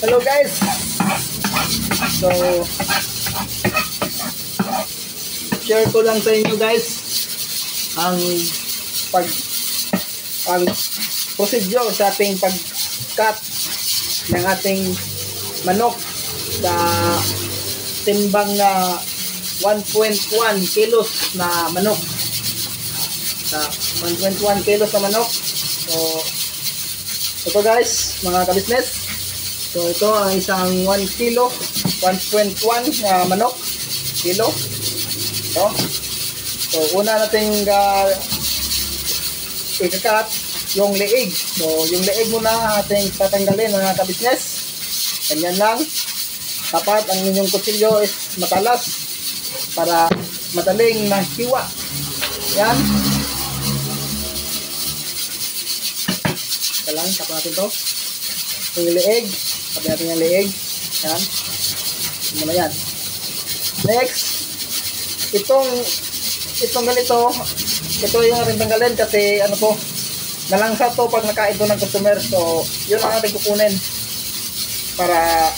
Hello guys. So share ko lang sa inyo guys ang procedure sa ating pag-cut ng ating manok sa timbang na 1.1 kilos na manok. Sa 1.1 kilos na manok. So ito guys, mga ka-business. So ito ang isang 1 kilo, 1.1 na manok kilo. Ito. So una nating ikakat yung leeg. So yung leeg muna ating tatanggalin, mga ka-business. Ganyan lang. Dapat ang inyong kutsilyo is matalas para madaling mahiwa. Yan. Ito lang, tapa natin to. Yung leeg. Tabi natin yung leeg. Yan. Muna yan. Next. Itong ganito. Ito yung ating tanggalin kasi ano po, nalangsa to pag nakain to ng customer. So, yun ang ating kukunin para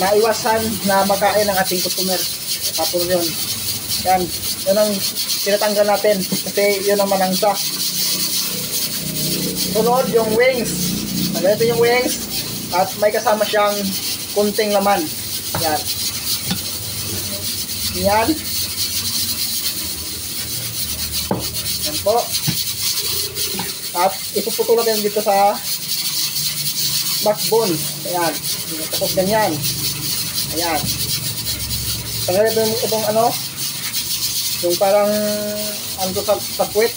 maiwasan na makain ng ating customer. Tapos yun. Yan. Yun ang tinatanggal natin kasi yun ang malangsa. Sunod yung wings. Ganito yung wings at may kasama siyang kunting laman. Yan. Yan. Yan po. At ipuputo natin dito sa backbone. Ayan. Tapos ganyan. Ayan. Tanggalin itong ano, yung parang ano to sa puwet.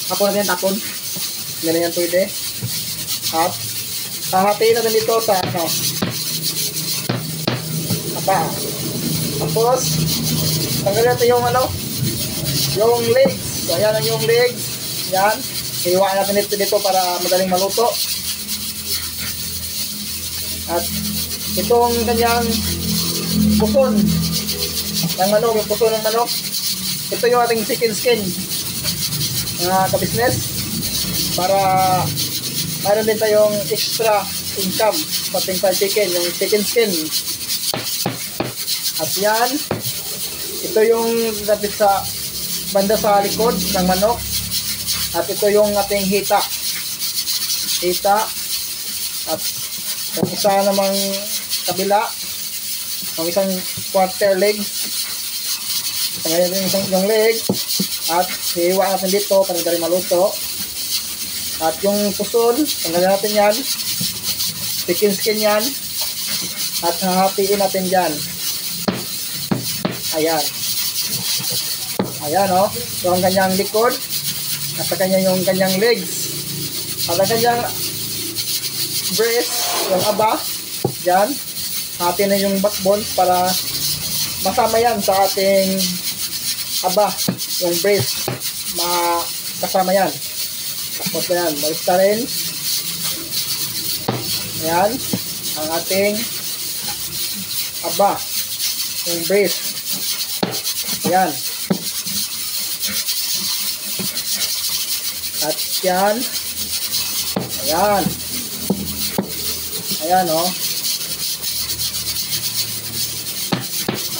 Tapon natin tapon. Ganyan yan pwede. At hahatiin natin dito sa ano, apa. Tapos tanggalin natin yung ano, yung legs. So ayan ang yung legs. Yan. Iiwain natin dito para madaling maluto. At itong kanyang puson ng manok, yung puson ng manok, ito yung ating chicken skin, mga ka-business, para mayroon din tayong extra income sa ating fried chicken, yung chicken skin. At yan, ito yung lapit sa banda sa likod ng manok. At ito yung ating hita. At yung isa namang kabila, yung isang quarter leg. Tanggalin natin yung leg. At hiwa natin dito para dali maluto. At yung puson, tanggalin natin yan. Chicken skin yan. At hahatiin natin dyan. Ayan. Ayan o. Yung kanyang likod. At sa kanya yung kanyang legs. At sa kanyang breast, yung aba, dyan. Hati na yung backbone para masama yan sa ating aba, yung breast. Kasama yan. Tapos yan, malista rin. Ayan, ang ating aba, yung breast. Ayan. At yan. Ayan. Ayan o.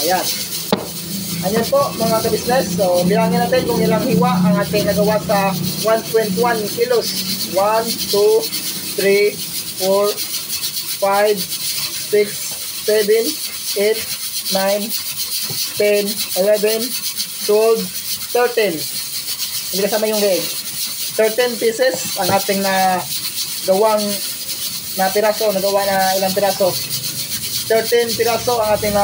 Ayan. Ayan po mga ka-business. So bilangin natin kung ilang hiwa ang ating nagawa sa 1.1 kilos. 1, 2, 3, 4, 5, 6, 7, 8, 9, 10, 11, 12, 13. Hindi kasama yung leg. 13 pieces ang ating nagawa na ilang piraso. 13 piraso ang ating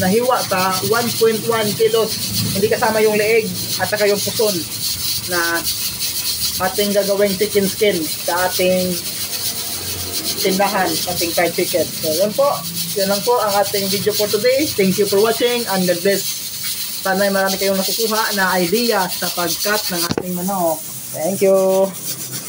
nahiwa sa 1.1 kilos. Hindi kasama yung leeg at saka yung puson na ating gagawing chicken skin sa ating tindahan, ating fried chicken. So yun po. Yun lang po ang ating video for today. Thank you for watching and God bless. Sana marami kayong nakukuha na idea sa pag-cut ng ating manok. Thank you.